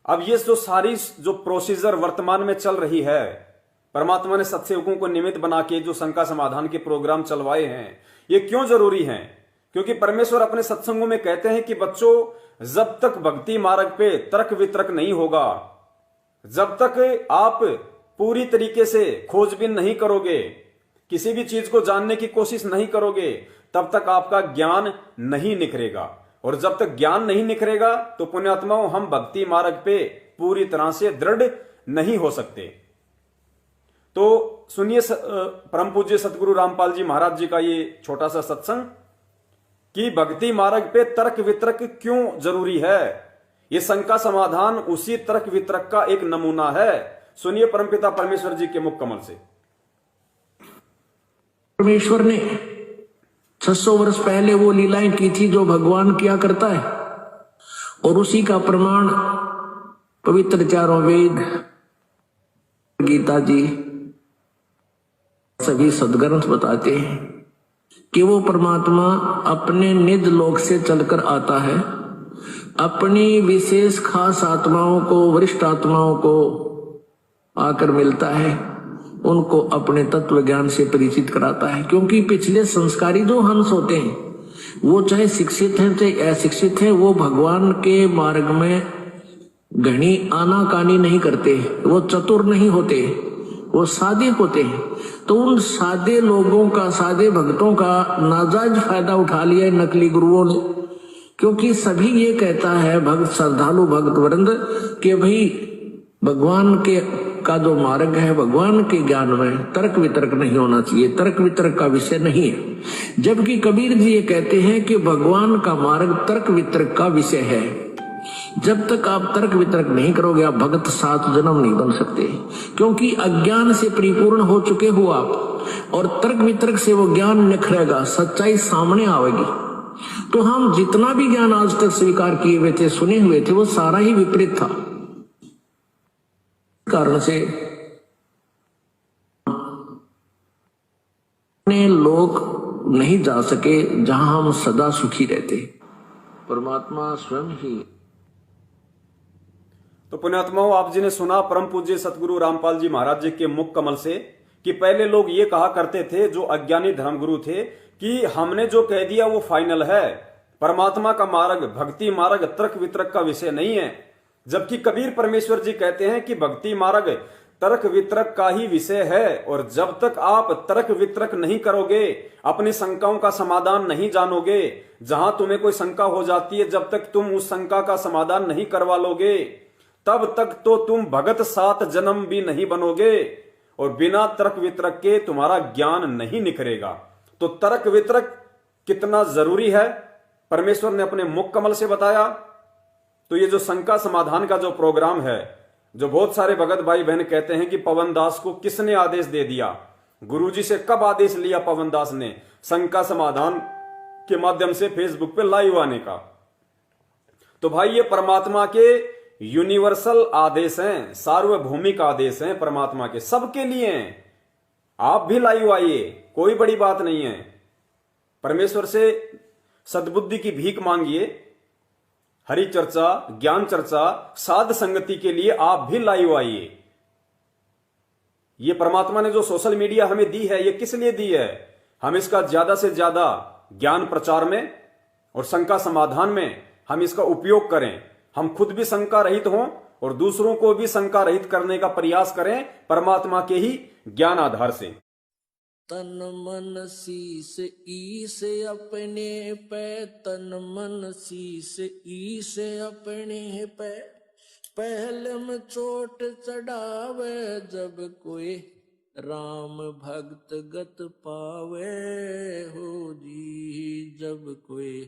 अब ये जो सारी जो प्रोसीजर वर्तमान में चल रही है, परमात्मा ने सत्सेवकों को निमित्त बना के जो शंका समाधान के प्रोग्राम चलवाए हैं, ये क्यों जरूरी हैं? क्योंकि परमेश्वर अपने सत्संगों में कहते हैं कि बच्चों, जब तक भक्ति मार्ग पे तर्क वितर्क नहीं होगा, जब तक आप पूरी तरीके से खोजबीन नहीं करोगे, किसी भी चीज को जानने की कोशिश नहीं करोगे, तब तक आपका ज्ञान नहीं निखरेगा। और जब तक ज्ञान नहीं निखरेगा तो पुण्यात्माओं, हम भक्ति मार्ग पे पूरी तरह से दृढ़ नहीं हो सकते। तो सुनिए परम पूज्य सतगुरु रामपाल जी महाराज जी का ये छोटा सा सत्संग कि भक्ति मार्ग पे तर्क वितर्क क्यों जरूरी है। ये शंका समाधान उसी तर्क वितर्क का एक नमूना है। सुनिए परमपिता परमेश्वर जी के मुख कमल से। परमेश्वर ने 600 वर्ष पहले वो लीलाएं की थी जो भगवान किया करता है, और उसी का प्रमाण पवित्र चारों वेद, गीता जी, सभी सदग्रंथ बताते हैं कि वो परमात्मा अपने निज लोक से चलकर आता है, अपनी विशेष खास आत्माओं को, वरिष्ठ आत्माओं को आकर मिलता है, उनको अपने तत्व ज्ञान से परिचित कराता है। क्योंकि पिछले संस्कारी जो हंस होते हैं, वो चाहे शिक्षित हैं चाहे अशिक्षित हैं, वो भगवान के मार्ग में घनी आनाकानी नहीं करते, वो चतुर नहीं होते, वो सादे होते हैं। तो उन सादे लोगों का, सादे भक्तों का नाजायज फायदा उठा लिया नकली गुरुओं ने। क्योंकि सभी ये कहता है भक्त, श्रद्धालु भक्त वृंद, कि भाई भगवान के का जो मार्ग है, भगवान के ज्ञान में तर्क वितर्क नहीं होना चाहिए, तर्क वितर्क का विषय नहीं है। जबकि कबीर जी ये कहते हैं कि भगवान का मार्ग तर्क वितर्क का विषय है। जब तक आप तर्क वितर्क नहीं करोगे, आप भगत 7 जन्म नहीं बन सकते। क्योंकि अज्ञान से परिपूर्ण हो चुके हो आप, और तर्क वितर्क से वो ज्ञान निखरेगा, सच्चाई सामने आएगी। तो हम जितना भी ज्ञान आज तक स्वीकार किए हुए थे, सुने हुए थे, वो सारा ही विपरीत था। कारण से लोग नहीं जा सके जहां हम सदा सुखी रहते। परमात्मा स्वयं ही। तो पुण्यात्माओं, आप जी ने सुना परम पूज्य सतगुरु रामपाल जी महाराज जी के मुख कमल से कि पहले लोग ये कहा करते थे, जो अज्ञानी धर्मगुरु थे, कि हमने जो कह दिया वो फाइनल है, परमात्मा का मार्ग, भक्ति मार्ग तर्क वितर्क का विषय नहीं है। जबकि कबीर परमेश्वर जी कहते हैं कि भक्ति मार्ग तर्क वितर्क का ही विषय है, और जब तक आप तर्क वितर्क नहीं करोगे, अपनी शंकाओं का समाधान नहीं जानोगे, जहां तुम्हें कोई शंका हो जाती है, जब तक तुम उस शंका का समाधान नहीं करवा लोगे, तब तक तो तुम भगत 7 जन्म भी नहीं बनोगे, और बिना तर्क वितर्क के तुम्हारा ज्ञान नहीं निखरेगा। तो तर्क वितर्क कितना जरूरी है, परमेश्वर ने अपने मुख कमल से बताया। तो ये जो शंका समाधान का जो प्रोग्राम है, जो बहुत सारे भगत भाई बहन कहते हैं कि पवन दास को किसने आदेश दे दिया, गुरुजी से कब आदेश लिया पवन दास ने शंका समाधान के माध्यम से फेसबुक पे लाइव आने का। तो भाई ये परमात्मा के यूनिवर्सल आदेश हैं, सार्वभौमिक आदेश हैं परमात्मा के, सबके लिए हैं। आप भी लाइव आइए, कोई बड़ी बात नहीं है। परमेश्वर से सद्बुद्धि की भीख मांगिए, हरि चर्चा, ज्ञान चर्चा, साध संगति के लिए आप भी लाइव आइए। ये परमात्मा ने जो सोशल मीडिया हमें दी है, ये किस लिए दी है? हम इसका ज्यादा से ज्यादा ज्ञान प्रचार में और शंका समाधान में हम इसका उपयोग करें। हम खुद भी शंका रहित हों और दूसरों को भी शंका रहित करने का प्रयास करें परमात्मा के ही ज्ञान आधार से। तन मन शीस ईस अपने पे, तन मन शीस ईस अपने पे, पहले में चोट चढ़ावे जब कोई राम भक्त गत पावे हो जी, जब कोई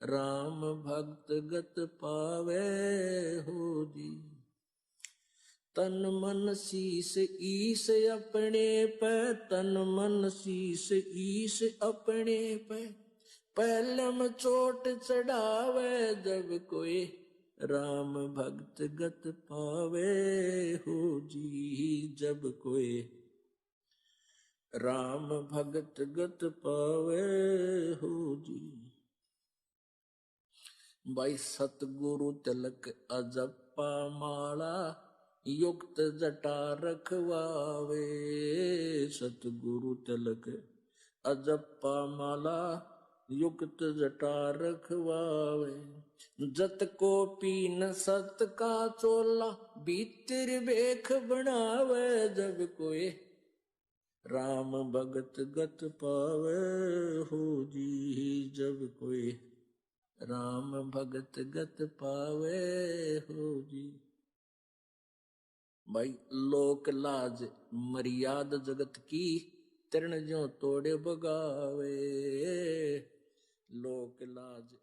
राम भक्त गत पावे हो जी। तन मन शीस ईस अपने पे, तन मन शीस ईस अपने पे, पहले में चोट चढ़ावे जब कोई राम भक्त गत पावे हो जी, जब कोई राम भक्त गत पावे हो जी। भाई सतगुरु तिलक अजप्पा माला युक्त जटा रखवावे। सतगुरु तिलक अजप्पा माला युक्त जटा रखवावे। जत को पीन सत का चोला भीतर बेख बनावे। जब कोई राम भगत गत पावे हो जी। जब कोई राम भगत गत पावे हो जी। भाई लोक लाज मर्याद जगत की तरण जो तोड़े बगावे। लोक लाज